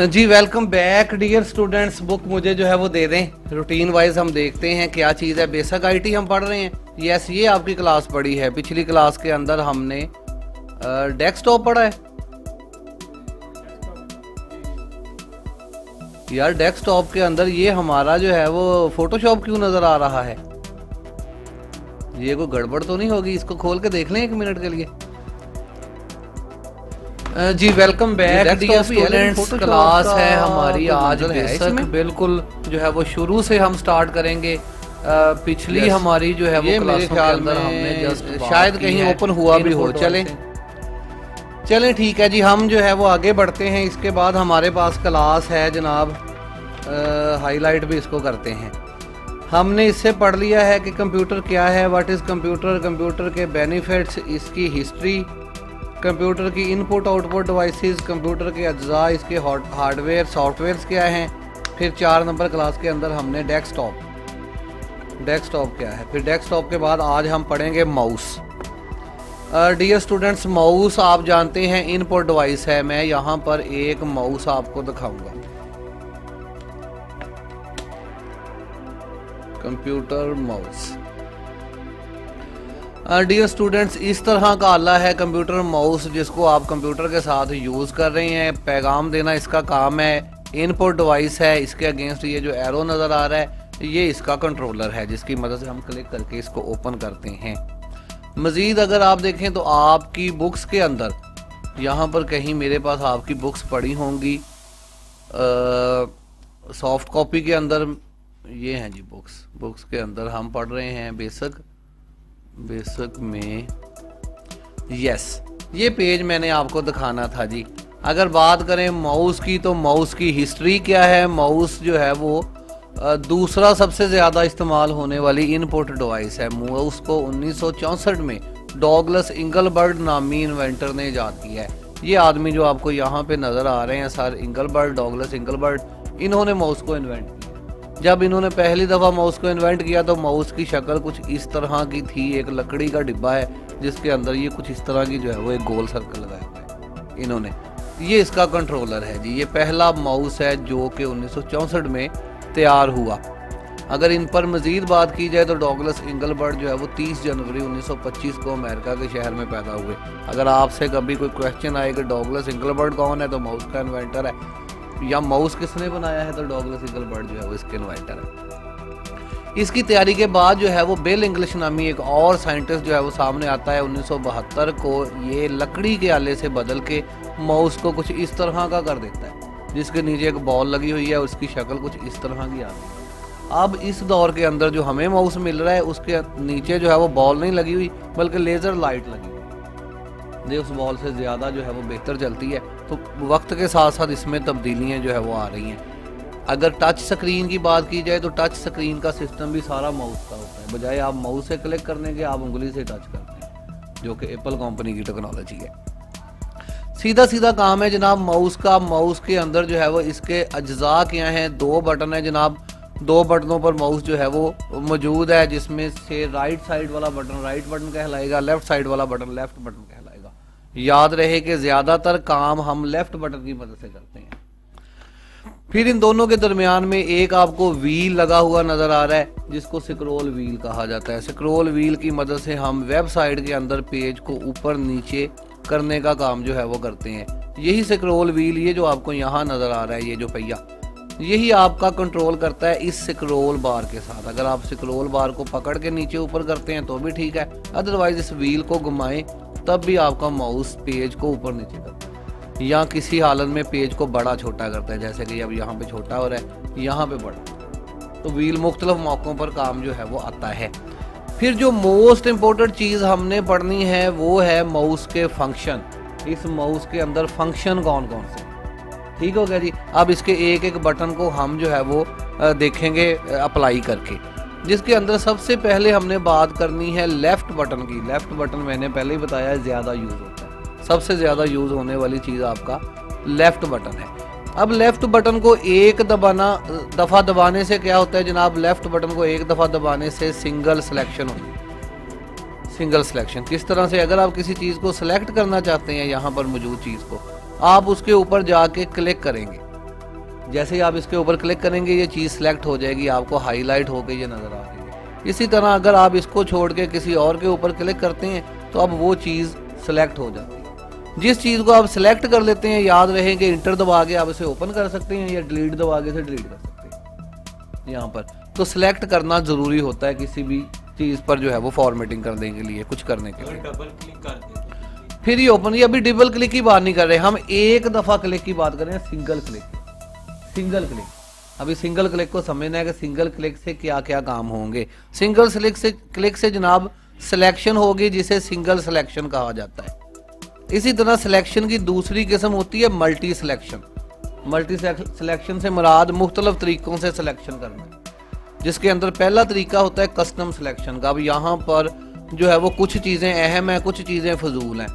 जी welcome back dear students. Book मुझे जो है वो दे दें। रूटीन वाइज हम देखते हैं क्या चीज़ है। बेसिक आईटी हम पढ़ रहे हैं। यस, ये आपकी क्लास पढ़ी है। पिछली क्लास के अंदर हमने डेस्कटॉप पढ़ा है। यार डेस्कटॉप के अंदर ये हमारा जो है वो फोटोशॉप क्यों नज़र आ रहा है? ये कोई गड़बड़ तो नहीं होगी? इसको खोल के देख लें 1 मिनट के लिए। जी welcome back dear students. Class है हमारी आज बेसिक, बिल्कुल जो है वो शुरू से हम स्टार्ट करेंगे। पिछली हमारी जो है वो क्लास के अंदर हमने जस्ट शायद कहीं ओपन हुआ भी हो। चलें ठीक है जी, हम जो है वो आगे बढ़ते हैं। इसके बाद हमारे पास क्लास है जनाब, हाईलाइट भी इसको करते हैं। हमने इससे पढ़ लिया है कि कंप्यूटर क्या है, व्हाट इज़ कंप्यूटर, कंप्यूटर के बेनिफिट्स, इसकी हिस्ट्री, कंप्यूटर की इनपुट आउटपुट डिवाइसेस, कंप्यूटर के अज्जा, इसके हार्डवेयर सॉफ्टवेयर्स क्या हैं। फिर 4 नंबर क्लास के अंदर हमने डेस्कटॉप क्या है। फिर डेस्कटॉप के बाद आज हम पढ़ेंगे माउस। डियर स्टूडेंट्स, माउस आप जानते हैं इनपुट डिवाइस है। मैं यहाँ पर एक माउस आपको दिखाऊंगा। Computer mouse. डियर स्टूडेंट्स, इस तरह का आला है कंप्यूटर माउस, जिसको आप कंप्यूटर के साथ यूज़ कर रहे हैं। पैगाम देना इसका काम है। इनपुट डिवाइस है। इसके अगेंस्ट ये जो एरो नज़र आ रहा है ये इसका कंट्रोलर है, जिसकी मदद से हम क्लिक करके इसको ओपन करते हैं। मज़ीद अगर आप देखें तो आपकी बुक्स के अंदर यहाँ पर कहीं मेरे पास आपकी बुक्स पड़ी होंगी। सॉफ्ट कॉपी के अंदर ये हैं जी बुक्स के अंदर हम पढ़ रहे हैं बेसिक में। यस, ये पेज मैंने आपको दिखाना था जी। अगर बात करें माउस की तो माउस की हिस्ट्री क्या है। माउस जो है वो दूसरा सबसे ज़्यादा इस्तेमाल होने वाली इनपुट डिवाइस है। माउस को 1964 में डॉगलस इंगलबर्ट नामी इन्वेंटर ने ईजाद किया है। ये आदमी जो आपको यहाँ पे नज़र आ रहे हैं सर इंगलबर्ट, डॉगलस इंगलबर्ट, इन्होंने माउस को इन्वेंट किया। जब इन्होंने पहली दफ़ा माउस को इन्वेंट किया तो माउस की शक्ल कुछ इस तरह की थी। एक लकड़ी का डिब्बा है जिसके अंदर ये कुछ इस तरह की जो है वो एक गोल सर्कल लगाया हुआ है इन्होंने। ये इसका कंट्रोलर है जी। ये पहला माउस है जो कि 1964 में तैयार हुआ। अगर इन पर मज़ीद बात की जाए तो डॉगलस इंगलबर्ट जो है वो 30 जनवरी 1925 को अमेरिका के शहर में पैदा हुए। अगर आपसे कभी कोई क्वेश्चन आए कि डॉगलस इंगलबर्ट कौन है तो माउस का इन्वेंटर है, या माउस किसने बनाया है तो डॉगलस इंगलबर्ट जो है वो इसके इन्वेंटर है। इसकी तैयारी के बाद जो है वो बेल इंग्लिश नामी एक और साइंटिस्ट जो है वो सामने आता है 1972 को। ये लकड़ी के आले से बदल के माउस को कुछ इस तरह का कर देता है, जिसके नीचे एक बॉल लगी हुई है, उसकी शक्ल कुछ इस तरह की आती है। अब इस दौर के अंदर जो हमें माउस मिल रहा है उसके नीचे जो है वो बॉल नहीं लगी हुई बल्कि लेज़र लाइट लगी हुई। उस बॉल से ज़्यादा जो है वो बेहतर चलती है। तो वक्त के साथ साथ इसमें तब्दीलियाँ जो है वो आ रही हैं। अगर टच स्क्रीन की बात की जाए तो टच स्क्रीन का सिस्टम भी सारा माउस का होता है। बजाय आप माउस से क्लिक करने के आप उंगली से टच करते हैं, जो कि एप्पल कंपनी की टेक्नोलॉजी है। सीधा काम है जनाब माउस का। माउस के अंदर जो है वो इसके अज्जा क्या हैं। 2 बटन है जनाब। 2 बटनों पर माउस जो है वो मौजूद है, जिसमें से राइट साइड वाला बटन राइट बटन कहलाएगा, लेफ्ट साइड वाला बटन लेफ्ट बटन कहलाएगा। याद रहे कि ज़्यादातर काम हम लेफ्ट बटन की मदद से करते हैं। फिर इन दोनों के दरमियान में एक आपको व्हील लगा हुआ नज़र आ रहा है, जिसको स्क्रॉल व्हील कहा जाता है। स्क्रॉल व्हील की मदद से हम वेबसाइट के अंदर पेज को ऊपर नीचे करने का काम जो है वो करते हैं। यही स्क्रॉल व्हील, ये जो आपको यहाँ नज़र आ रहा है, ये जो पहिया, यही आपका कंट्रोल करता है इस स्क्रॉल बार के साथ। अगर आप स्क्रॉल बार को पकड़ के नीचे ऊपर करते हैं तो भी ठीक है, अदरवाइज इस व्हील को घुमाएं तब भी आपका माउस पेज को ऊपर नीचे करता है, या किसी हालत में पेज को बड़ा छोटा करता है। जैसे कि अब यहाँ पे छोटा हो रहा है, यहाँ पे बड़ा। तो व्हील मुख्तलिफ मौक़ों पर काम जो है वो आता है। फिर जो मोस्ट इम्पोर्टेंट चीज़ हमने पढ़नी है वो है माउस के फंक्शन। इस माउस के अंदर फंक्शन कौन कौन से, ठीक हो गया जी। अब इसके एक बटन को हम जो है वो देखेंगे अप्लाई करके, जिसके अंदर सबसे पहले हमने बात करनी है लेफ्ट बटन की। लेफ्ट बटन मैंने पहले ही बताया ज़्यादा यूज़ होता है। सबसे ज़्यादा यूज़ होने वाली चीज़ आपका लेफ्ट बटन है। अब लेफ्ट बटन को एक दफ़ा दबाने से क्या होता है जनाब? लेफ्ट बटन को एक दफ़ा दबाने से सिंगल सिलेक्शन होती है। सिंगल सिलेक्शन किस तरह से? अगर आप किसी चीज़ को सिलेक्ट करना चाहते हैं, यहाँ पर मौजूद चीज़ को, आप उसके ऊपर जाके क्लिक करेंगे। जैसे ही आप इसके ऊपर क्लिक करेंगे ये चीज़ सेलेक्ट हो जाएगी, आपको हाईलाइट होकर ये नज़र आ रही है। इसी तरह अगर आप इसको छोड़ के किसी और के ऊपर क्लिक करते हैं तो अब वो चीज़ सेलेक्ट हो जाती है। जिस चीज़ को आप सेलेक्ट कर लेते हैं, याद रहे कि इंटर दबा के आप इसे ओपन कर सकते हैं या डिलीट दबा के इसे डिलीट कर सकते हैं। यहाँ पर तो सिलेक्ट करना ज़रूरी होता है किसी भी चीज़ पर जो है वो फॉर्मेटिंग करने के लिए, कुछ करने के लिए। डबल क्लिक कर देते फिर ये ओपन, ये अभी डबल क्लिक की बात नहीं कर रहे, हम एक दफ़ा क्लिक की बात कर रहे हैं, सिंगल क्लिक। अभी सिंगल क्लिक को समझना है कि सिंगल क्लिक से क्या क्या काम होंगे। सिंगल क्लिक से जनाब सिलेक्शन होगी, जिसे सिंगल सिलेक्शन कहा जाता है। इसी तरह सिलेक्शन की दूसरी किस्म होती है मल्टी सिलेक्शन। मल्टी सिलेक्शन से मुराद मुख्तलिफ तरीकों से सिलेक्शन करना है, जिसके अंदर पहला तरीका होता है कस्टम सिलेक्शन का। अब यहाँ पर जो है वो कुछ चीज़ें अहम हैं, कुछ चीज़ें फजूल हैं।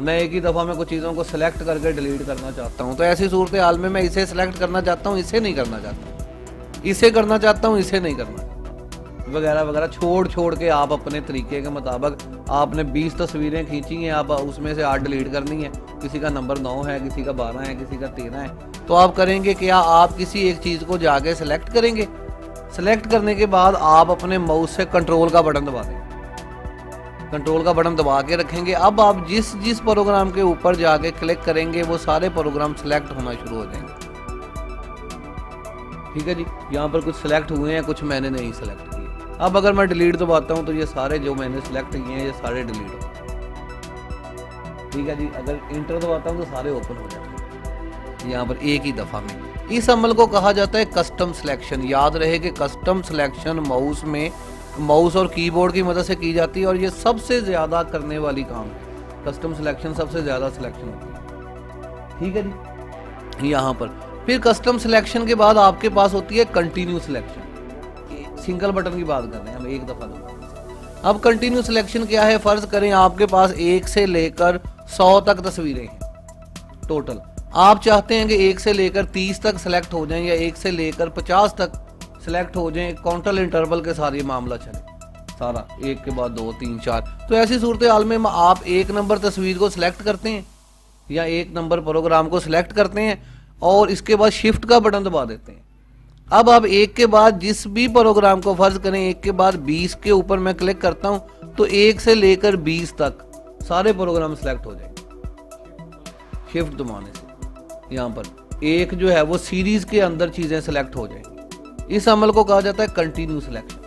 मैं एक ही दफ़ा में कुछ चीज़ों को सिलेक्ट करके डिलीट करना चाहता हूँ, तो ऐसी सूरत हाल में मैं इसे सिलेक्ट करना चाहता हूँ, इसे नहीं करना चाहता, इसे करना चाहता हूँ, इसे नहीं करना, वगैरह वगैरह छोड़ के आप अपने तरीके के मुताबिक आपने 20 तस्वीरें खींची हैं, आप उसमें से 8 डिलीट करनी है। किसी का नंबर 9 है, किसी का 12 है, किसी का 13 है, तो आप करेंगे क्या, आप किसी एक चीज़ को जाके सिलेक्ट करेंगे। सिलेक्ट करने के बाद आप अपने माउस से कंट्रोल का बटन दबा देंगे, कंट्रोल का बटन दबा के रखेंगे। अब आप जिस प्रोग्राम के ऊपर जाके क्लिक करेंगे वो सारे प्रोग्राम सिलेक्ट होना शुरू हो जाएंगे। ठीक है जी, यहाँ पर कुछ सिलेक्ट हुए हैं, कुछ मैंने नहीं सिलेक्ट किए। अब अगर मैं डिलीट दबाता हूँ तो ये सारे जो मैंने सिलेक्ट किए हैं ये सारे डिलीट हो गए। ठीक है जी, अगर इंटर दबाता हूँ तो सारे ओपन हो जाते हैं यहाँ पर एक ही दफ़ा में। इस अमल को कहा जाता है कस्टम सिलेक्शन। याद रहे कि कस्टम सिलेक्शन माउस और कीबोर्ड की मदद से की जाती है और ये सबसे ज़्यादा करने वाली काम है। कस्टम सिलेक्शन सबसे ज़्यादा सिलेक्शन होती है। ठीक है जी, यहाँ पर फिर कस्टम सिलेक्शन के बाद आपके पास होती है कंटिन्यू सिलेक्शन। सिंगल बटन की बात कर रहे हैं हम, एक दफ़ा दबाते। अब कंटिन्यू सिलेक्शन क्या है, फ़र्ज़ करें आपके पास 1 से लेकर 100 तक तस्वीरें हैं टोटल। आप चाहते हैं कि 1 से लेकर 30 तक सिलेक्ट हो जाएं या 1 से लेकर 50 तक सिलेक्ट हो जाएं, काउंटर इंटरवल के साथ ये मामला चले, सारा एक के बाद 2 3 4। तो ऐसी सूरत हाल में आप 1 नंबर तस्वीर को सिलेक्ट करते हैं या 1 नंबर प्रोग्राम को सिलेक्ट करते हैं और इसके बाद शिफ्ट का बटन दबा देते हैं। अब आप एक के बाद जिस भी प्रोग्राम को, फर्ज करें 1 के बाद 20 के ऊपर मैं क्लिक करता हूं तो 1 से लेकर 20 तक सारे प्रोग्राम सिलेक्ट हो जाएंगे शिफ्ट दबाने से। यहाँ पर एक जो है वो सीरीज के अंदर चीजें सिलेक्ट हो जाएंगी। इस अमल को कहा जाता है कंटिन्यू सिलेक्शन।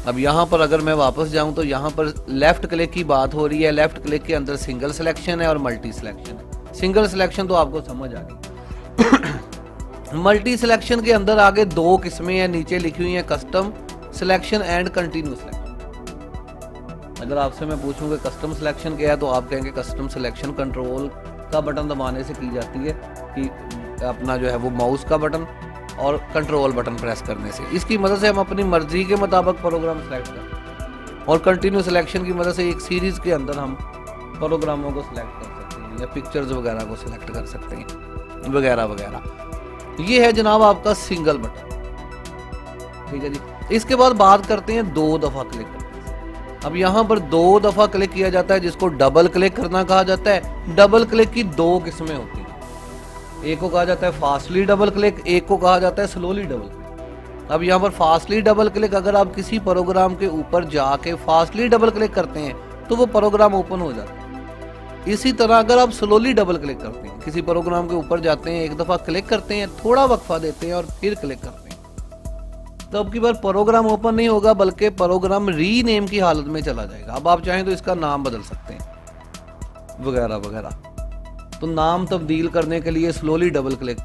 अब यहाँ पर अगर मैं वापस जाऊं तो यहाँ पर लेफ्ट क्लिक की बात हो रही है। लेफ्ट क्लिक के अंदर सिंगल सिलेक्शन है और मल्टी सिलेक्शन है। सिंगल सिलेक्शन तो आपको समझ आ गई। मल्टी सिलेक्शन के अंदर आगे 2 किस्में हैं, नीचे लिखी हुई हैं custom selection and continue selection. अगर आपसे मैं पूछूं कि कस्टम सिलेक्शन क्या है तो आप कहेंगे कस्टम सिलेक्शन कंट्रोल का बटन दबाने से की जाती है, कि अपना जो है वो माउस का बटन और कंट्रोल बटन प्रेस करने से। इसकी मदद से हम अपनी मर्जी के मुताबिक प्रोग्राम सेलेक्ट करते हैं और कंटिन्यू सिलेक्शन की मदद से एक सीरीज के अंदर हम प्रोग्रामों को सिलेक्ट कर सकते हैं या पिक्चर्स वगैरह को सिलेक्ट कर सकते हैं वगैरह वगैरह। ये है जनाब आपका सिंगल बटन। ठीक है जी, इसके बाद बात करते हैं 2 दफ़ा क्लिक करने। अब यहाँ पर 2 दफ़ा क्लिक किया जाता है जिसको डबल क्लिक करना कहा जाता है। डबल क्लिक की 2 किस्में होती हैं, एक को कहा जाता है फास्टली डबल क्लिक, एक को कहा जाता है स्लोली डबल क्लिक। अब यहाँ पर फास्टली डबल क्लिक, अगर आप किसी प्रोग्राम के ऊपर जाके फास्टली डबल क्लिक करते हैं तो वो प्रोग्राम ओपन हो जाता है। इसी तरह अगर आप स्लोली डबल क्लिक करते हैं, किसी प्रोग्राम के ऊपर जाते हैं, एक दफ़ा क्लिक करते हैं, थोड़ा वक्फा देते हैं और फिर क्लिक करते हैं, तो अब की बार प्रोग्राम ओपन नहीं होगा बल्कि प्रोग्राम रीनेम की हालत में चला जाएगा। अब आप चाहें तो इसका नाम बदल सकते हैं वगैरह वगैरह। तो नाम तब्दील करने के लिए स्लोली डबल क्लिक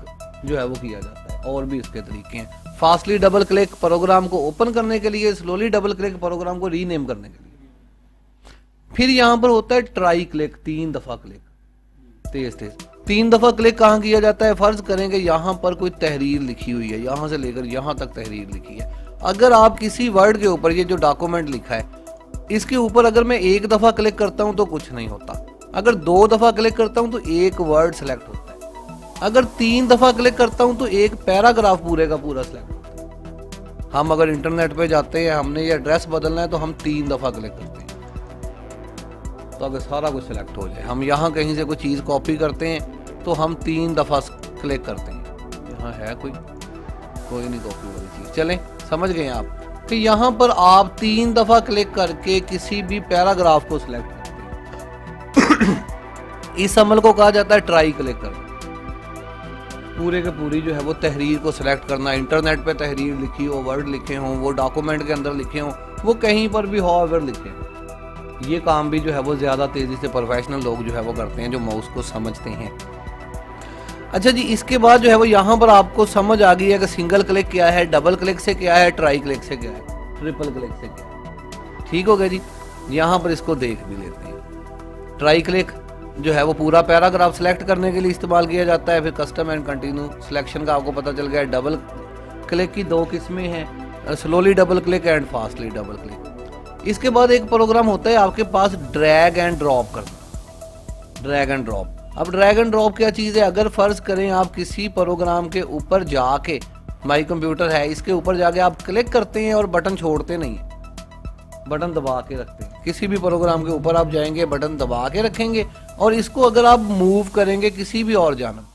जो है वो किया जाता है, और भी इसके तरीके हैं। फास्टली डबल क्लिक प्रोग्राम को ओपन करने के लिए, स्लोली डबल क्लिक प्रोग्राम को रीनेम करने के लिए। फिर यहाँ पर होता है ट्राई क्लिक, 3 दफ़ा क्लिक, तेज 3 दफ़ा क्लिक कहाँ किया जाता है। फर्ज करेंगे यहाँ पर कोई तहरीर लिखी हुई है, यहाँ से लेकर यहाँ तक तहरीर लिखी है। अगर आप किसी वर्ड के ऊपर, ये जो डॉक्यूमेंट लिखा है इसके ऊपर अगर मैं 1 दफ़ा क्लिक करता हूँ तो कुछ नहीं होता, अगर 2 दफ़ा क्लिक करता हूँ तो एक वर्ड सेलेक्ट होता है, अगर 3 दफ़ा क्लिक करता हूँ तो एक पैराग्राफ पूरे का पूरा सेलेक्ट होता है। हम अगर इंटरनेट पे जाते हैं, हमने ये एड्रेस बदलना है तो हम 3 दफ़ा क्लिक करते हैं तो अगर सारा कुछ सिलेक्ट हो जाए। हम यहाँ कहीं से कोई चीज़ कॉपी करते हैं तो हम 3 दफ़ा क्लिक करते हैं यहाँ है कोई नहीं कॉपी वाली चीज। चलें, समझ गए आप कि यहाँ पर आप 3 दफा क्लिक करके किसी भी पैराग्राफ को सिलेक्ट करते हैं। इस अमल को कहा जाता है ट्राई क्लिक करना। पूरे के पूरी जो है वो तहरीर को सिलेक्ट करना। इंटरनेट पे तहरीर लिखी हो, वर्ड लिखे हों, वो डॉक्यूमेंट के अंदर लिखे हों, वो कहीं पर भी हॉवेवर लिखे हों। ये काम भी जो है वो ज़्यादा तेज़ी से प्रोफेशनल लोग जो है वो करते हैं, जो माउस को समझते हैं। अच्छा जी, इसके बाद जो है वो यहाँ पर आपको समझ आ गई है कि सिंगल क्लिक क्या है, डबल क्लिक से क्या है, ट्राई क्लिक से क्या है, ट्रिपल क्लिक से क्या है। ठीक हो गया जी। यहाँ पर इसको देख भी लेते हैं। ट्राई क्लिक जो है वो पूरा पैराग्राफ सिलेक्ट करने के लिए इस्तेमाल किया जाता है। फिर कस्टम एंड कंटिन्यू सिलेक्शन का आपको पता चल गया। डबल क्लिक की 2 किस्में हैं, slowly double click and fastly double click. इसके बाद एक प्रोग्राम होता है आपके पास ड्रैग एंड ड्रॉप करना। Drag and drop. अब ड्रैग एंड ड्रॉप क्या चीज़ है? अगर फर्ज करें आप किसी प्रोग्राम के ऊपर जाके, माई कंप्यूटर है, इसके ऊपर जाके आप क्लिक करते हैं और बटन छोड़ते नहीं है, बटन दबा के रखते हैं। किसी भी प्रोग्राम के ऊपर आप जाएंगे, बटन दबा के रखेंगे और इसको अगर आप मूव करेंगे किसी भी और जानब,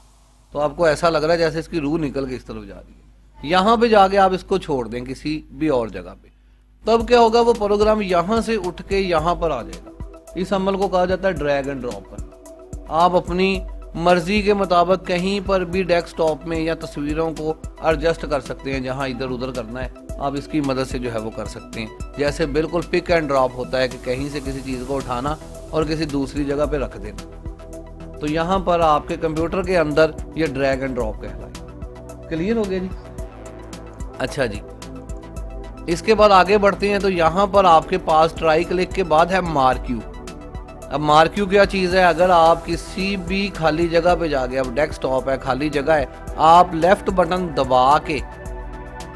तो आपको ऐसा लग रहा है जैसे इसकी रूह निकल के इस तरफ जा रही है। यहाँ पे जाके आप इसको छोड़ दें किसी भी और जगह पे, तब क्या होगा? वो प्रोग्राम यहाँ से उठ के यहाँ पर आ जाएगा। इस अमल को कहा जाता है ड्रैग एंड ड्रॉप करना। आप अपनी मर्जी के मुताबिक कहीं पर भी डेस्कटॉप में या तस्वीरों को एडजस्ट कर सकते हैं। जहां इधर उधर करना है आप इसकी मदद से जो है वो कर सकते हैं। जैसे बिल्कुल पिक एंड ड्रॉप होता है कि कहीं से किसी चीज़ को उठाना और किसी दूसरी जगह पे रख देना। तो यहाँ पर आपके कंप्यूटर के अंदर ये ड्रैग एंड ड्रॉप कहलाए। क्लियर हो गया जी? अच्छा जी, इसके बाद आगे बढ़ते हैं। तो यहाँ पर आपके पास ट्राई क्लिक के बाद है मार्क्यू। अब मार्क्यू क्या चीज़ है? अगर आप किसी भी खाली जगह पे जाके, अब डेस्कटॉप है, खाली जगह है, आप लेफ्ट बटन दबा के,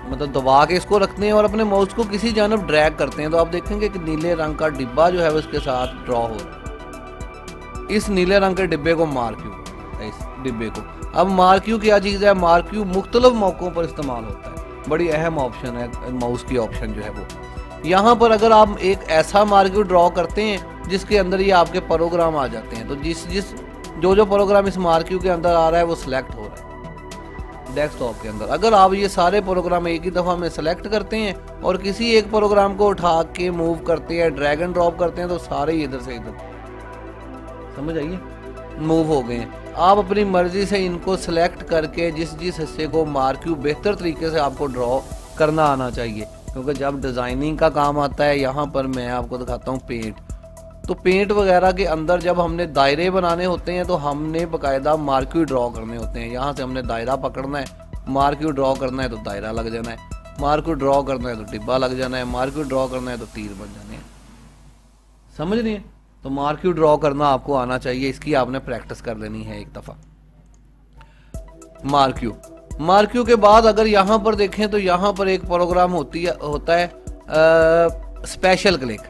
मतलब दबा के इसको रखते हैं और अपने माउस को किसी जानब ड्रैग करते हैं, तो आप देखेंगे कि नीले रंग का डिब्बा जो है उसके साथ ड्रॉ हो रहा है। इस नीले रंग के डिब्बे को मार्क्यू, इस डिब्बे को। अब मार्क्यू क्या चीज़ है? मार्क्यू मुख्तलिफ मौक़ों पर इस्तेमाल होता है। बड़ी अहम ऑप्शन है माउस की ऑप्शन जो है वो। यहाँ पर अगर आप एक ऐसा मार्क्यू ड्रॉ करते हैं जिसके अंदर ये आपके प्रोग्राम आ जाते हैं, तो जो प्रोग्राम इस मार्क्यू के अंदर आ रहा है वो सिलेक्ट हो रहा है डेस्कटॉप के अंदर। अगर आप ये सारे प्रोग्राम एक ही दफ़ा में सेलेक्ट करते हैं और किसी एक प्रोग्राम को उठा के मूव करते हैं, ड्रैग एंड ड्रॉप करते हैं, तो सारे इधर से इधर, समझ आइए, मूव हो गए हैं। आप अपनी मर्जी से इनको सिलेक्ट करके जिस हिस्से को मार्क्यू बेहतर तरीके से आपको ड्रॉ करना आना चाहिए, क्योंकि जब डिज़ाइनिंग का काम आता है, यहाँ पर मैं आपको दिखाता हूँ पेंट। तो पेंट वगैरह के अंदर जब हमने दायरे बनाने होते हैं तो हमने बाकायदा मार्क्यू ड्रॉ करने होते हैं। यहाँ से हमने दायरा पकड़ना है, मार्क्यू ड्रॉ करना है तो दायरा लग जाना है, मार्क्यू ड्रॉ करना है तो डिब्बा लग जाना है, मार्क्यू ड्रॉ करना है तो तीर बन जाने हैं। समझ रही है? तो मार्क्यू ड्रॉ करना आपको आना चाहिए, इसकी आपने प्रैक्टिस कर लेनी है एक दफ़ा। मार्क्यू के बाद अगर यहाँ पर देखें तो यहाँ पर एक प्रोग्राम होता है स्पेशल क्लिक।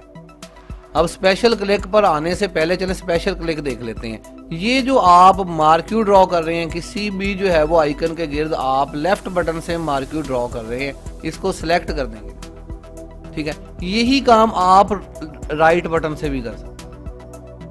अब स्पेशल क्लिक पर आने से पहले चले स्पेशल क्लिक देख लेते हैं। ये जो आप मार्क्यू ड्रॉ कर रहे हैं, किसी भी जो है वो आइकन के गिर्द आप लेफ्ट बटन से मार्क्यू ड्रॉ कर रहे हैं, इसको सिलेक्ट कर देंगे, ठीक है। यही काम आप राइट बटन से भी कर सकते हैं।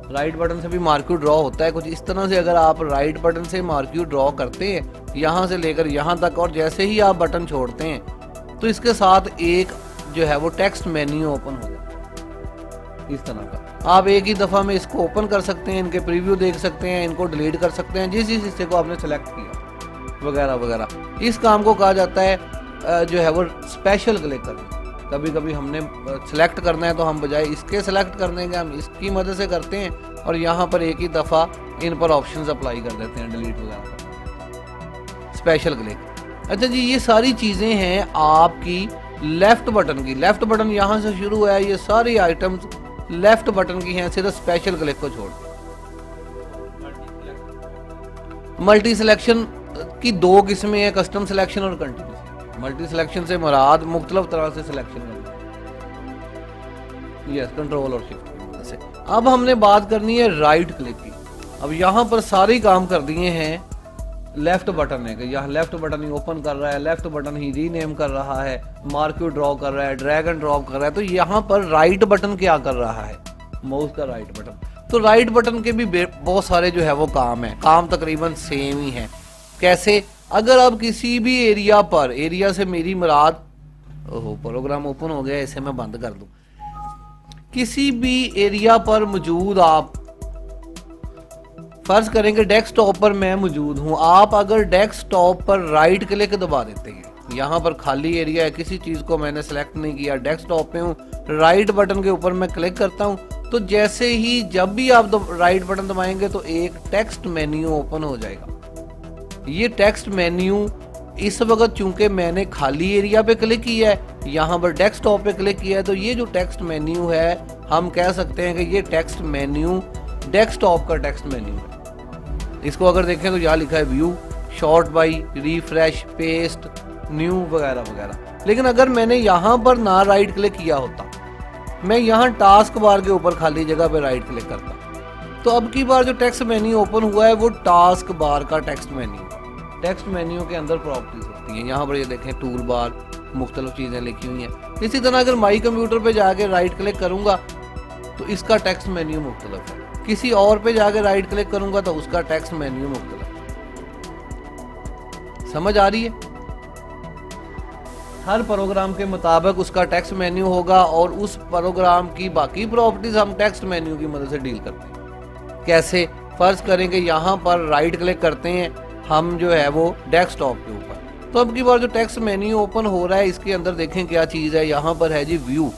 राइट बटन से भी मार्क्यू ड्रॉ होता है कुछ इस तरह से। अगर आप राइट बटन से मार्क्यू ड्रॉ करते हैं यहाँ से लेकर यहाँ तक, और जैसे ही आप बटन छोड़ते हैं तो इसके साथ एक जो है वो टेक्स्ट मेन्यू ओपन हो जाता है इस तरह का। आप एक ही दफ़ा में इसको ओपन कर सकते हैं, इनके प्रीव्यू देख सकते हैं, इनको डिलीट कर सकते हैं, जिस हिस्से को आपने सेलेक्ट किया वगैरह वगैरह। इस काम को कहा जाता है जो है वो स्पेशल क्लिक करना। कभी कभी हमने सेलेक्ट करना है तो हम बजाय इसके सेलेक्ट करने के हम इसकी मदद से करते हैं और यहाँ पर एक ही दफ़ा इन पर ऑप्शंस अप्लाई कर देते हैं, डिलीट वगैरह, स्पेशल क्लिक। अच्छा जी, ये सारी चीज़ें हैं आपकी लेफ्ट बटन की। लेफ्ट बटन यहाँ से शुरू है, ये सारी आइटम्स लेफ्ट बटन की हैं, सिर्फ स्पेशल क्लिक को छोड़। मल्टी सिलेक्शन की 2 किस्में हैं, कस्टम सिलेक्शन और कंटिन्यूस। मल्टी सिलेक्शन से मुराद मुख्तलिफ तरह से सिलेक्शन करना, यस, कंट्रोल और शिफ्ट से। अब हमने बात करनी है राइट क्लिक की। अब यहाँ पर सारे काम कर दिए हैं लेफ्ट बटन ने, कि यहाँ लेफ्ट बटन ही ओपन कर रहा है, लेफ्ट बटन ही रीनेम कर रहा है, मार्क्यू ड्रॉ कर रहा है, ड्रैग एंड ड्रॉप कर रहा है। तो यहाँ पर राइट बटन क्या कर रहा है? माउस का राइट बटन। तो राइट बटन के भी बहुत सारे जो है वो काम है, काम तकरीबन सेम ही है। कैसे? अगर अब किसी भी एरिया पर, एरिया से मेरी मुराद, ओहो प्रोग्राम ओपन हो गया, इसे मैं बंद कर दूं। किसी भी एरिया पर मौजूद आप, फर्ज करेंगे डेस्कटॉप पर मैं मौजूद हूं, आप अगर डेस्कटॉप पर राइट क्लिक दबा देते हैं, यहाँ पर खाली एरिया है, किसी चीज को मैंने सेलेक्ट नहीं किया, डेस्कटॉप पे हूँ, राइट बटन के ऊपर मैं क्लिक करता हूँ, तो जैसे ही जब भी आप राइट बटन दबाएंगे तो एक टेक्स्ट मेन्यू ओपन हो जाएगा। ये टेक्स्ट मेन्यू इस वक्त चूंकि मैंने खाली एरिया पे क्लिक किया है, यहाँ पर डेस्कटॉप पे क्लिक किया है, तो ये जो टेक्स्ट मेन्यू है हम कह सकते हैं कि ये टेक्स्ट मेन्यू डेस्कटॉप का टेक्स्ट मेन्यू है। इसको अगर देखें तो यहाँ लिखा है view, short by, refresh, paste, new वगैरह वगैरह। लेकिन अगर मैंने यहाँ पर ना राइट क्लिक किया होता, मैं यहाँ टास्क बार के ऊपर खाली जगह पे राइट क्लिक करता, तो अब की बार जो टेक्स्ट मेन्यू ओपन हुआ है वो टास्क बार का टेक्स्ट मेन्यू। टेक्स्ट मेन्यू के अंदर प्रॉपर्टीज होती हैं, यहाँ पर ये देखें टूल बार, मुख्तलिफ चीज़ें लिखी हुई हैं। इसी तरह अगर माई कंप्यूटर पे जाके राइट क्लिक करूँगा तो इसका टेक्स्ट मेन्यू मुख्तलिफ है, किसी और पे जाके राइट क्लिक करूँगा तो उसका टेक्स्ट मेन्यू मुख्तलिफ है। समझ आ रही है? हर प्रोग्राम के मुताबिक उसका टेक्स्ट मेन्यू होगा और उस प्रोग्राम की बाकी प्रॉपर्टीज हम टेक्स्ट मेन्यू की मदद से डील करते हैं। कैसे? फर्ज करें कि यहाँ पर राइट क्लिक करते हैं हम जो है वो डेस्कटॉप के ऊपर, तो अब की बार जो टेक्स्ट मेन्यू ओपन हो रहा है इसके अंदर देखें क्या चीज़ है, यहाँ पर है जी व्यू,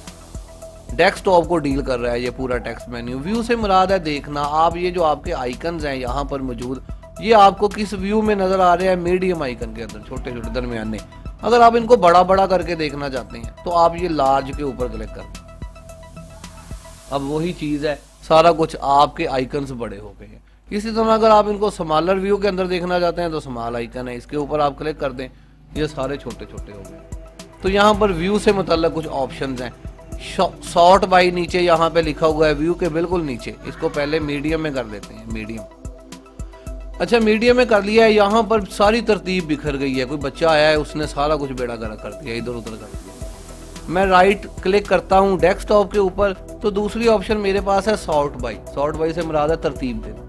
डेस्कटॉप को डील कर रहा है ये पूरा टेक्स्ट मेन्यू। व्यू से मुराद है देखना, आप ये जो आपके आइकन्स हैं यहाँ पर मौजूद, ये आपको किस व्यू में नजर आ रहे हैं, मीडियम आइकन के अंदर, छोटे छोटे दरमियाने। अगर आप इनको बड़ा बड़ा करके देखना चाहते हैं तो आप ये लार्ज के ऊपर क्लिक करें। अब वही चीज है, सारा कुछ आपके आइकन्स बड़े हो गए हैं। इसी तरह अगर आप इनको स्मॉलर व्यू के अंदर देखना चाहते हैं तो स्मॉल आइकन है, इसके ऊपर आप क्लिक कर दें, ये सारे छोटे छोटे हो गए। तो यहाँ पर व्यू से मुतल्लिक कुछ ऑप्शंस हैं। सॉर्ट बाई नीचे यहाँ पे लिखा हुआ है व्यू के बिल्कुल नीचे, इसको पहले मीडियम में कर देते हैं, मीडियम। अच्छा मीडियम में कर लिया है, यहाँ पर सारी तरतीब बिखर गई है, कोई बच्चा आया है उसने सारा कुछ बेड़ा गर्क कर दिया, इधर उधर कर दिया। मैं राइट क्लिक करता हूँ डेस्कटॉप के ऊपर तो दूसरी ऑप्शन मेरे पास है सॉर्ट बाई। सॉर्ट बाई से मुराद है तरतीब देना,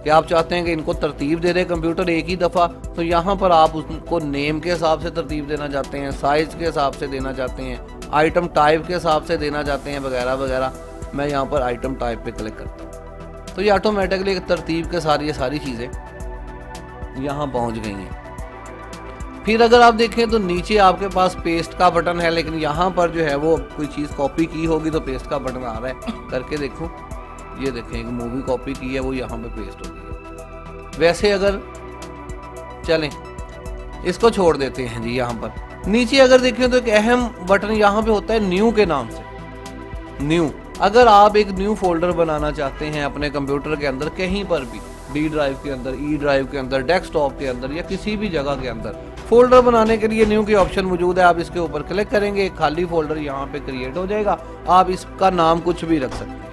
कि आप चाहते हैं कि इनको तरतीब दे दे कंप्यूटर एक ही दफ़ा, तो यहाँ पर आप उसको नेम के हिसाब से तरतीब देना चाहते हैं, साइज के हिसाब से देना चाहते हैं, आइटम टाइप के हिसाब से देना चाहते हैं वगैरह वगैरह। मैं यहाँ पर आइटम टाइप पे क्लिक करता हूँ तो ये ऑटोमेटिकली एक तरतीब के साथ ये सारी चीज़ें यहाँ पहुँच गई हैं। फिर अगर आप देखें तो नीचे आपके पास पेस्ट का बटन है, लेकिन यहाँ पर जो है वो कोई चीज़ कॉपी की होगी तो पेस्ट का बटन आ रहा है, करके देखो, ये देखें एक मूवी कॉपी की है वो यहाँ पे पेस्ट हो गई है। वैसे अगर चलें इसको छोड़ देते हैं जी, यहाँ पर नीचे अगर देखें तो एक अहम बटन यहाँ पे होता है न्यू के नाम से, न्यू। अगर आप एक न्यू फोल्डर बनाना चाहते हैं अपने कंप्यूटर के अंदर कहीं पर भी, डी ड्राइव के अंदर, ई ड्राइव के अंदर, डेस्कटॉप के अंदर या किसी भी जगह के अंदर, फोल्डर बनाने के लिए न्यू की ऑप्शन मौजूद है। आप इसके ऊपर क्लिक करेंगे, एक खाली फोल्डर यहाँ पे क्रिएट हो जाएगा। आप इसका नाम कुछ भी रख सकते हैं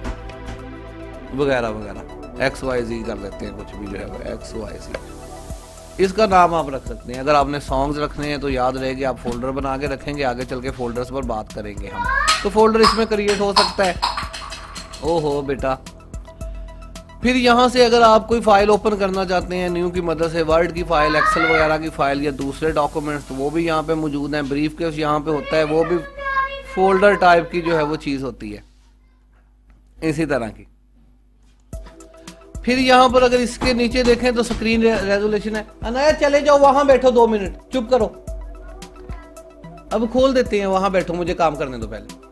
वगैरह वगैरह, XYZ कर लेते हैं, कुछ भी जो है वो XYZ इसका नाम आप रख सकते हैं। अगर आपने सॉन्ग्स रखने हैं तो याद रहेगी, आप फोल्डर बना के रखेंगे, आगे चल के फोल्डर्स पर बात करेंगे हम, तो फोल्डर इसमें क्रिएट हो सकता है। ओहो बेटा। फिर यहाँ से अगर आप कोई फाइल ओपन करना चाहते हैं न्यू की मदद से, वर्ड की फाइल, एक्सेल वगैरह की फाइल या दूसरे डॉक्यूमेंट्स, तो वो भी यहाँ पे मौजूद हैं। ब्रीफ केस यहाँ पे होता है, वो भी फोल्डर टाइप की जो है वो चीज़ होती है इसी तरह की। फिर यहाँ पर अगर इसके नीचे देखें तो स्क्रीन रेजोल्यूशन है। अनाया चले जाओ वहां बैठो, 2 मिनट चुप करो। अब खोल देते हैं, वहां बैठो, मुझे काम करने दो पहले।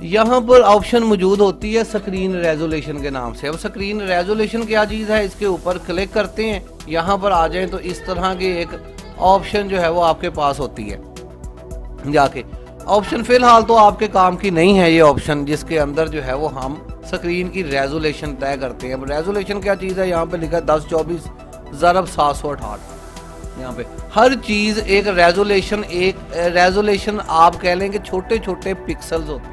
यहाँ पर ऑप्शन मौजूद होती है स्क्रीन रेजोल्यूशन के नाम से। अब स्क्रीन रेजोल्यूशन क्या चीज़ है, इसके ऊपर क्लिक करते हैं, यहाँ पर आ जाए तो इस तरह की एक ऑप्शन जो है वो आपके पास होती है। जाके ऑप्शन फिलहाल तो आपके काम की नहीं है ये ऑप्शन, जिसके अंदर जो है वो हम स्क्रीन की रेजोल्यूशन तय करते हैं। अब रेजोल्यूशन क्या चीज़ है, यहाँ पे लिखा है 1024x768। यहाँ पे हर चीज़ एक रेजोल्यूशन आप कह लेंगे छोटे छोटे पिक्सल्स होते हैं।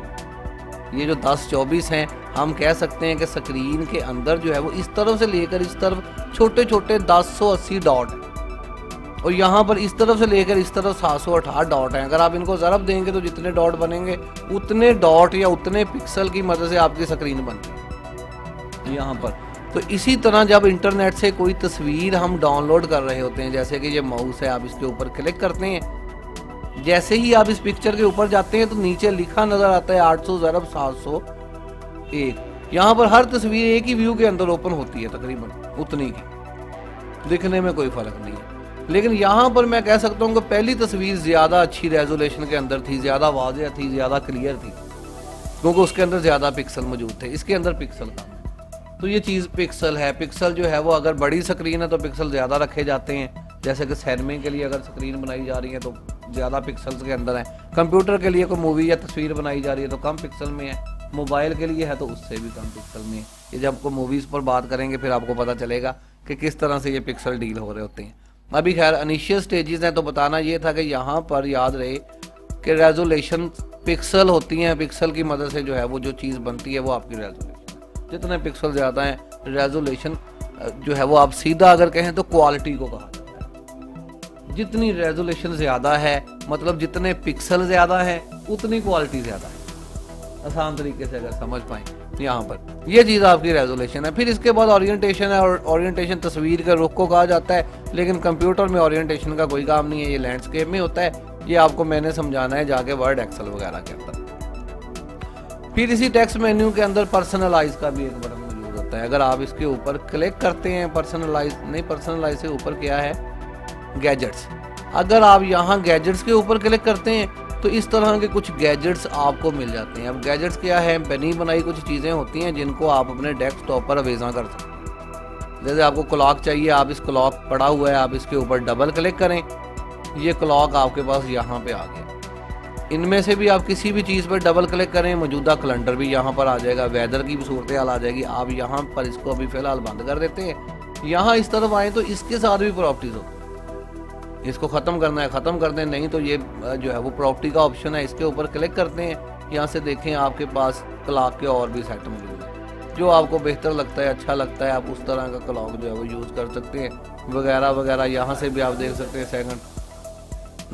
ये जो 1024 हैं हम कह सकते हैं कि स्क्रीन के अंदर जो है वो इस तरफ से लेकर इस तरफ छोटे छोटे 1080 डॉट हैं, और यहाँ पर इस तरफ से लेकर इस तरफ 768 डॉट हैं। अगर आप इनको ज़रब देंगे तो जितने डॉट बनेंगे उतने डॉट या उतने पिक्सल की मदद से आपकी स्क्रीन बनती है। यहाँ पर तो इसी तरह जब इंटरनेट से कोई तस्वीर हम डाउनलोड कर रहे होते हैं, जैसे कि ये माउस है, आप इसके ऊपर क्लिक करते हैं, जैसे ही आप इस पिक्चर के ऊपर जाते हैं तो नीचे लिखा नजर आता है 800-701। यहाँ पर हर तस्वीर एक ही व्यू के अंदर ओपन होती है, तकरीबन उतनी की, दिखने में कोई फर्क नहीं है। लेकिन यहाँ पर मैं कह सकता हूँ कि पहली तस्वीर ज़्यादा अच्छी रेजोल्यूशन के अंदर थी, ज़्यादा वाज़ेह थी, ज़्यादा क्लियर थी, क्योंकि उसके अंदर ज़्यादा पिक्सल मौजूद थे। इसके अंदर पिक्सल कम है, तो ये चीज़ पिक्सल है। पिक्सल जो है वो अगर बड़ी स्क्रीन है तो पिक्सल ज़्यादा रखे जाते हैं, जैसे कि सिनेमा के लिए अगर स्क्रीन बनाई जा रही है तो ज़्यादा पिक्सल्स के अंदर है। कंप्यूटर के लिए कोई मूवी या तस्वीर बनाई जा रही है तो कम पिक्सल में है, मोबाइल के लिए है तो उससे भी कम पिक्सल में है। ये जब आपको मूवीज़ पर बात करेंगे फिर आपको पता चलेगा कि किस तरह से ये पिक्सल डील हो रहे होते हैं। अभी खैर इनिशियल स्टेजेस हैं, तो बताना ये था कि यहाँ पर याद रहे कि रेजोल्यूशन पिक्सल होती हैं, पिक्सल की मदद से जो है वो जो चीज़ बनती है वो आपकी रेजोल्यूशन। जितने पिक्सल ज़्यादा हैं, रेजोल्यूशन जो है वो आप सीधा अगर कहें तो क्वालिटी को कहा जाता है। जितनी रेजोल्यूशन ज़्यादा है, मतलब जितने पिक्सल ज़्यादा है उतनी क्वालिटी ज़्यादा है। आसान तरीके से अगर समझ पाएँ, यहाँ पर ये चीज़ आपकी रेजोल्यूशन है। फिर इसके बाद ओरिएंटेशन है, और ओरिएंटेशन तस्वीर के रुख को कहा जाता है, लेकिन कंप्यूटर में ओरिएंटेशन का कोई काम नहीं है, ये लैंडस्केप में होता है। ये आपको मैंने समझाना है जाके वर्ड, एक्सेल वगैरह के अंदर। फिर इसी टेक्स्ट मेन्यू के अंदर पर्सनलाइज का भी एक बटन मौजूद होता है। अगर आप इसके ऊपर क्लिक करते हैं, पर्सनलाइज नहीं, पर्सनलाइज से ऊपर क्या है, गैजेट्स। अगर आप यहाँ गैजेट्स के ऊपर क्लिक करते हैं तो इस तरह के कुछ गैजेट्स आपको मिल जाते हैं। अब गैजेट्स क्या है, बनी बनाई कुछ चीज़ें होती हैं जिनको आप अपने डेस्कटॉप पर अवेजा कर सकते हैं। जैसे आपको क्लॉक चाहिए, आप इस क्लॉक पड़ा हुआ है, आप इसके ऊपर डबल क्लिक करें, ये क्लॉक आपके पास यहाँ पे आ गया। इनमें से भी आप किसी भी चीज़ पर डबल क्लिक करें, मौजूदा कैलेंडर भी यहाँ पर आ जाएगा, वेदर की भी सूरत हाल आ जाएगी। आप यहाँ पर इसको अभी फ़िलहाल बंद कर देते हैं। यहाँ इस तरफ आए तो इसके साथ भी प्रॉपर्टीज़ होती है, इसको ख़त्म करना है ख़त्म कर दें, नहीं तो ये जो है वो प्रॉपर्टी का ऑप्शन है, इसके ऊपर क्लिक करते हैं। यहाँ से देखें आपके पास क्लॉक के और भी सेट मौजूद है, जो आपको बेहतर लगता है, अच्छा लगता है, आप उस तरह का क्लॉक जो है वो यूज़ कर सकते हैं, वगैरह वगैरह। यहाँ से भी आप देख सकते हैं, सेकंड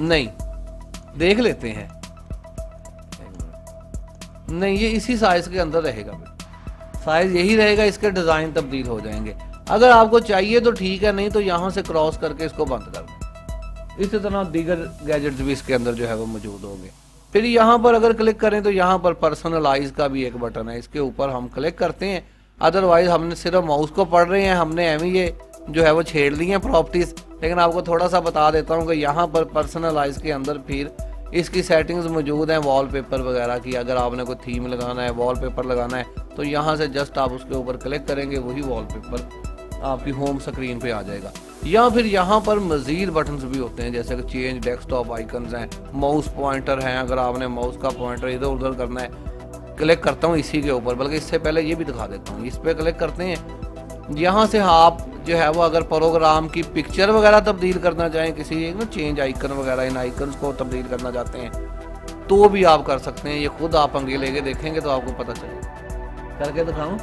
नहीं देख लेते हैं, नहीं ये इसी साइज़ के अंदर रहेगा, साइज़ यही रहेगा, इसके डिज़ाइन तब्दील हो जाएंगे। अगर आपको चाहिए तो ठीक है, नहीं तो यहाँ से क्रॉस करके इसको बंद कर दें। इसी तरह दीगर गैजेट्स भी इसके अंदर जो है वो मौजूद होंगे। फिर यहाँ पर अगर क्लिक करें तो यहाँ पर पर्सनलाइज का भी एक बटन है, इसके ऊपर हम क्लिक करते हैं। अदरवाइज हमने सिर्फ माउस को पढ़ रहे हैं, हमने एम ये जो है वो छेड़ ली हैं प्रॉपर्टीज़। लेकिन आपको थोड़ा सा बता देता हूँ कि यहाँ पर पर्सनलाइज के अंदर फिर इसकी सेटिंग्स मौजूद हैं, वॉलपेपर वगैरह की। अगर आपने कोई थीम लगाना है, वॉलपेपर लगाना है, तो यहाँ से जस्ट आप उसके ऊपर क्लिक करेंगे, वही वॉलपेपर आपकी होम स्क्रीन पे आ जाएगा। या फिर यहाँ पर मज़ीद बटन्स भी होते हैं, जैसे कि चेंज डेस्कटॉप आइकन्स हैं, माउस पॉइंटर हैं। अगर आपने माउस का पॉइंटर इधर उधर करना है, क्लिक करता हूँ इसी के ऊपर, बल्कि इससे पहले ये भी दिखा देता हूँ, इस पर क्लिक करते हैं। यहाँ से आप जो है वो अगर प्रोग्राम की पिक्चर वगैरह तब्दील करना चाहें, किसी एक ना चेंज आइकन वगैरह, इन आइकन्स को तब्दील करना चाहते हैं तो भी आप कर सकते हैं। ये खुद आप अंगे लेके देखेंगे तो आपको पता चलेगा। करके दिखाऊँ?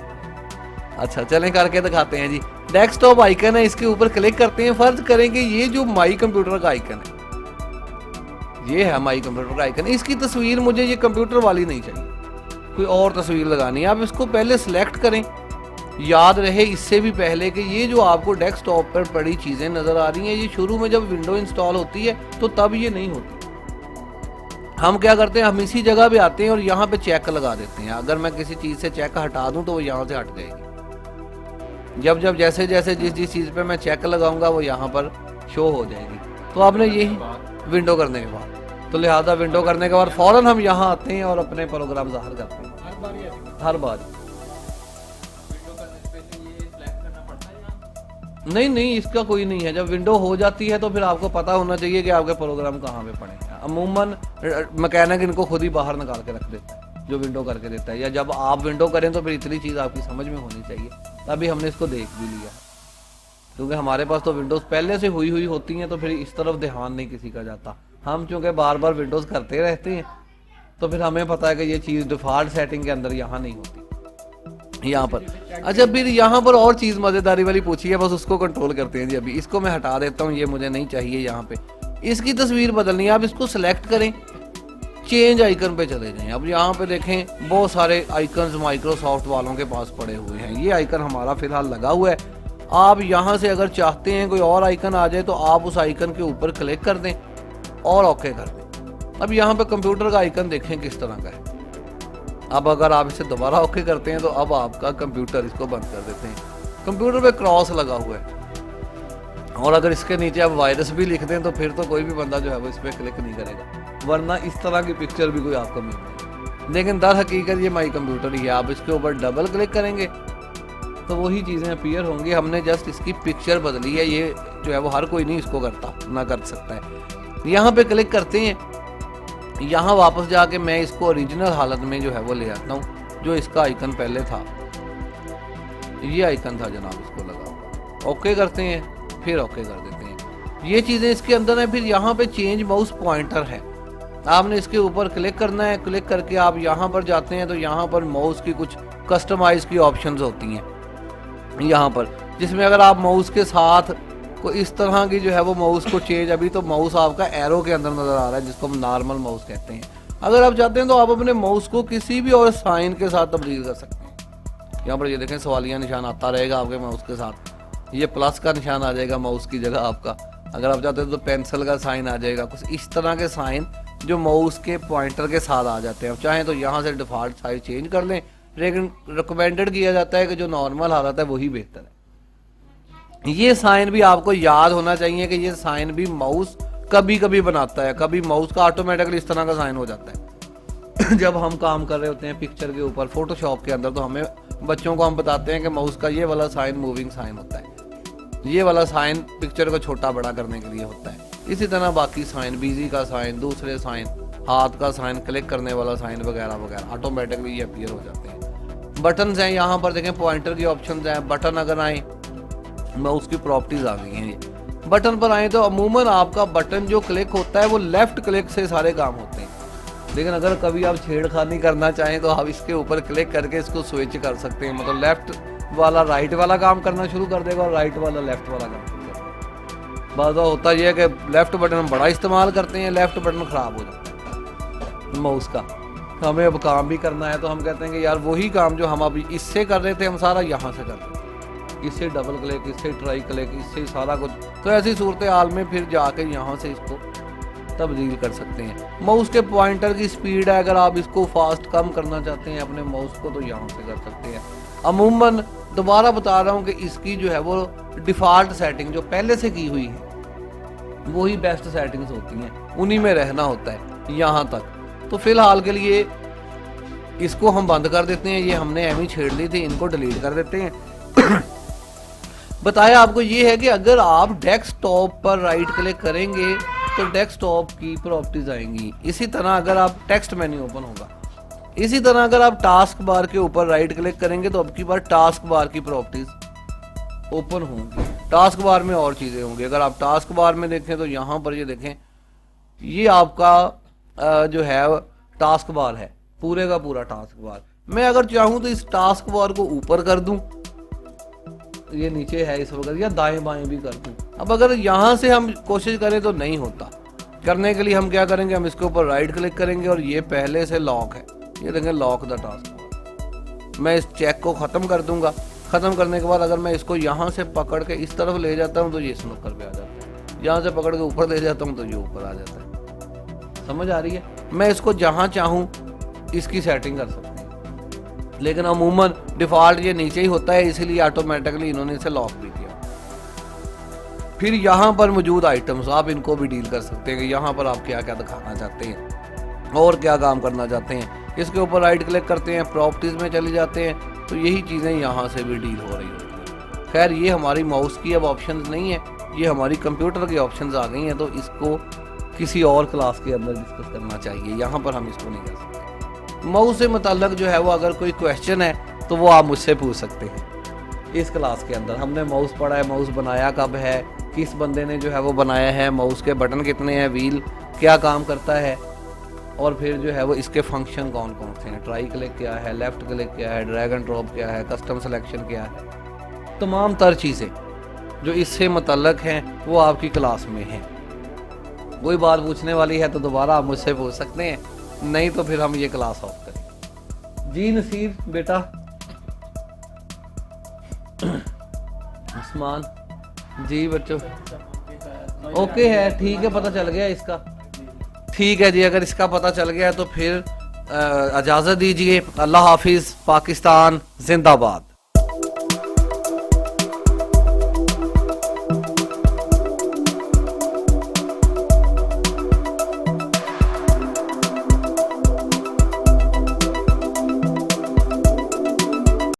अच्छा चलें करके दिखाते हैं जी। डेस्कटॉप आइकन है, इसके ऊपर क्लिक करते हैं। फर्ज करेंगे ये जो माई कंप्यूटर का आइकन है, ये है माई कंप्यूटर का आइकन, इसकी तस्वीर मुझे ये कंप्यूटर वाली नहीं चाहिए, कोई और तस्वीर लगानी है। आप इसको पहले सिलेक्ट करें। याद रहे इससे भी पहले कि ये जो आपको डेस्कटॉप पर पड़ी चीज़ें नज़र आ रही हैं, ये शुरू में जब विंडो इंस्टॉल होती है तो तब ये नहीं होती। हम क्या करते हैं, हम इसी जगह पे आते हैं और यहाँ पे चेक लगा देते हैं। अगर मैं किसी चीज़ से चेक हटा दूँ तो वो यहाँ से हट जाएगी। जब जब जैसे जैसे जिस चीज़ पे मैं चेक लगाऊंगा वो यहाँ पर शो हो जाएगी। तो आपने यही विंडो करने के बाद, तो लिहाजा विंडो करने के बाद फ़ौरन हम यहाँ आते हैं और अपने प्रोग्राम ज़ाहिर करते हैं। हर बार नहीं, इसका कोई नहीं है। जब विंडो हो जाती है तो फिर आपको पता होना चाहिए कि आपके प्रोग्राम कहाँ पे पड़े हैं। अमूमन मैकेनिक इनको खुद ही बाहर निकाल के रख देता है, जो विंडो करके देता है। या जब आप विंडो करें तो फिर इतनी चीज़ आपकी समझ में होनी चाहिए। तभी हमने इसको देख भी लिया, क्योंकि हमारे पास तो विंडोज़ पहले से हुई होती हैं, तो फिर इस तरफ ध्यान नहीं किसी का जाता। हम चूँकि बार बार विंडोज़ करते रहते हैं तो फिर हमें पता है कि ये चीज़ डिफ़ॉल्ट सेटिंग के अंदर यहाँ नहीं होती, यहाँ पर। अच्छा, फिर यहाँ पर और चीज़ मज़ेदारी वाली पूछी है, बस उसको कंट्रोल करते हैं जी। अभी इसको मैं हटा देता हूँ, ये मुझे नहीं चाहिए। यहाँ पे इसकी तस्वीर बदलनी है, आप इसको सेलेक्ट करें, चेंज आइकन पे चले जाएं। अब यहाँ पे देखें बहुत सारे आइकन्स माइक्रोसॉफ्ट वालों के पास पड़े हुए हैं। ये आइकन हमारा फिलहाल लगा हुआ है। आप यहाँ से अगर चाहते हैं कोई और आइकन आ जाए तो आप उस आइकन के ऊपर क्लिक कर दें और ओके कर दें। अब यहाँ पे कंप्यूटर का आइकन देखें किस तरह का है। अब अगर आप इसे दोबारा ओके करते हैं तो अब आपका कंप्यूटर, इसको बंद कर देते हैं, कंप्यूटर पे क्रॉस लगा हुआ है। और अगर इसके नीचे आप वायरस भी लिख दें तो फिर तो कोई भी बंदा जो है वो इस पर क्लिक नहीं करेगा, वरना इस तरह की पिक्चर भी कोई आपको मिल जाएगी। लेकिन दर हकीकत ये माई कंप्यूटर ही है। आप इसके ऊपर डबल क्लिक करेंगे तो वही चीज़ें अपीयर होंगी। हमने जस्ट इसकी पिक्चर बदली है, ये जो है वो हर कोई नहीं इसको करता, ना कर सकता है। यहाँ पे क्लिक करते हैं, यहाँ वापस जाके मैं इसको ओरिजिनल हालत में जो है वो ले आता हूँ। जो इसका आइकन पहले था, ये आइकन था जनाब, इसको लगा ओके करते हैं, फिर ओके कर देते हैं। ये चीज़ें इसके अंदर है। फिर यहाँ पे चेंज माउस पॉइंटर है, आपने इसके ऊपर क्लिक करना है। क्लिक करके आप यहाँ पर जाते हैं तो यहाँ पर माउस की कुछ कस्टमाइज की ऑप्शंस होती हैं यहाँ पर, जिसमें अगर आप माउस के साथ को इस तरह की जो है वो माउस को चेंज, अभी तो माउस आपका एरो के अंदर नजर आ रहा है जिसको हम नॉर्मल माउस कहते हैं। अगर आप चाहते हैं तो आप अपने माउस को किसी भी और साइन के साथ तब्दील कर सकते हैं। यहाँ पर ये देखें सवालिया निशान आता रहेगा आपके माउस के साथ, ये प्लस का निशान आ जाएगा माउस की जगह आपका। अगर आप चाहते हैं तो पेंसिल का साइन आ जाएगा, कुछ इस तरह के साइन जो माउस के पॉइंटर के साथ आ जाते हैं। आप चाहें तो यहाँ से डिफॉल्ट साइज चेंज कर लें, लेकिन रिकमेंडेड किया जाता है कि जो नॉर्मल हालत है वही बेहतर है। ये साइन भी आपको याद होना चाहिए कि ये साइन भी माउस कभी कभी बनाता है, कभी माउस का ऑटोमेटिकली इस तरह का साइन हो जाता है। जब हम काम कर रहे होते हैं पिक्चर के ऊपर फोटोशॉप के अंदर, तो हमें बच्चों को हम बताते हैं कि माउस का ये वाला साइन मूविंग साइन होता है, ये वाला साइन पिक्चर को छोटा बड़ा करने के लिए होता है। इसी तरह बाकी साइन, बिजी का साइन, दूसरे साइन, हाथ का साइन, क्लिक करने वाला साइन वगैरह वगैरह ऑटोमेटिकली ये अपीयर हो जाते हैं। बटन्स हैं, यहाँ पर देखें पॉइंटर की ऑप्शंस हैं। बटन अगर आए, माउस की प्रॉपर्टीज आ गई हैं। ये बटन पर आए तो अमूमन आपका बटन जो क्लिक होता है वो लेफ्ट क्लिक से सारे काम होते हैं। लेकिन अगर कभी आप छेड़खानी करना चाहें तो आप इसके ऊपर क्लिक करके इसको स्विच कर सकते हैं, मतलब लेफ्ट वाला राइट वाला काम करना शुरू कर देगा और राइट वाला लेफ्ट वाला काम शुरू कर देगा। बात होता यह है कि लेफ्ट बटन हम बड़ा इस्तेमाल करते हैं, लेफ्ट बटन खराब हो जाता है माउस का। तो हमें अब काम भी करना है तो हम कहते हैं कि यार वही काम जो हम अभी इससे कर रहे थे हम सारा यहाँ से कर रहे थे, इससे डबल क्लिक, इससे ट्राई क्लिक, इससे सारा कुछ। तो ऐसी सूरत हाल में फिर जाके यहाँ से इसको तब्दील कर सकते हैं। माउस के पॉइंटर की स्पीड है, अगर आप इसको फास्ट कम करना चाहते हैं अपने माउस को तो यहाँ से कर सकते हैं। अमूमन दोबारा बता रहा हूँ कि इसकी जो है वो डिफ़ॉल्ट सेटिंग जो पहले से की हुई है वही बेस्ट सेटिंग्स होती हैं, उन्हीं में रहना होता है यहाँ तक। तो फिलहाल के लिए इसको हम बंद कर देते हैं। ये हमने एम ही छेड़ ली थी, इनको डिलीट कर देते हैं। बताया आपको ये है कि अगर आप डेस्कटॉप पर राइट क्लिक करेंगे तो डेस्कटॉप की प्रॉपर्टीज आएंगी। इसी तरह अगर आप टेक्स्ट मेन्यू ओपन होगा, इसी तरह अगर आप टास्क बार के ऊपर राइट क्लिक करेंगे तो अब की बार टास्क बार की प्रॉपर्टीज ओपन होंगी। टास्क बार में और चीजें होंगी। अगर आप टास्क बार में देखें तो यहाँ पर ये देखें, ये आपका जो है टास्क बार है, पूरे का पूरा टास्क बार। मैं अगर चाहूं तो इस टास्क बार को ऊपर कर दूं, ये नीचे है इस वक्त, या दाएं बाएं भी कर दूं। अब अगर यहां से हम कोशिश करें तो नहीं होता। करने के लिए हम क्या करेंगे, हम इसके ऊपर राइट क्लिक करेंगे और ये पहले से लॉक है, ये देखें लॉक द टास्क बार। मैं इस चेक को खत्म कर दूंगा। खत्म करने के बाद अगर मैं इसको यहाँ से पकड़ के इस तरफ ले जाता हूँ तो ये स्नूकर पे आ जाता है, यहाँ से पकड़ के ऊपर ले जाता हूँ तो ये ऊपर आ जाता है। समझ आ रही है? मैं इसको जहां चाहूं इसकी सेटिंग कर सकते हैं, लेकिन अमूमन डिफॉल्ट ये नीचे ही होता है, इसीलिए ऑटोमेटिकली इन्होंने इसे लॉक भी किया। फिर यहाँ पर मौजूद आइटम्स आप इनको भी डील कर सकते हैं कि यहाँ पर आप क्या क्या दिखाना चाहते हैं और क्या काम करना चाहते हैं। इसके ऊपर राइट क्लिक करते हैं, प्रॉपर्टीज में चले जाते हैं, तो यही चीज़ें यहाँ से भी डील हो रही होती हैं। खैर ये हमारी माउस की अब ऑप्शन नहीं है, ये हमारी कंप्यूटर की ऑप्शन आ गई हैं, तो इसको किसी और क्लास के अंदर डिस्कस करना चाहिए, यहाँ पर हम इसको नहीं कर सकते। माउस से मुताल्लिक जो है वो अगर कोई क्वेश्चन है तो वो आप मुझसे पूछ सकते हैं। इस क्लास के अंदर हमने माउस पढ़ा है, माउस बनाया कब है, किस बंदे ने जो है वो बनाया है, माउस के बटन कितने हैं, व्हील क्या काम करता है, और फिर जो है वो इसके फंक्शन कौन कौन से हैं, ट्राई क्लिक क्या है, लेफ्ट क्लिक क्या है, ड्रैग एंड ड्रॉप क्या है, कस्टम सिलेक्शन क्या है। तमाम तर चीज़ें जो इससे मुतल्लक हैं वो आपकी क्लास में हैं। कोई बात पूछने वाली है तो दोबारा आप मुझसे पूछ सकते हैं, नहीं तो फिर हम ये क्लास ऑफ करें। जी नसीर बेटा, उस्मान जी बच्चों ओके है, ठीक है, पता चल गया इसका। ठीक है जी, अगर इसका पता चल गया तो फिर इजाज़त दीजिए। अल्लाह हाफिज़। पाकिस्तान जिंदाबाद।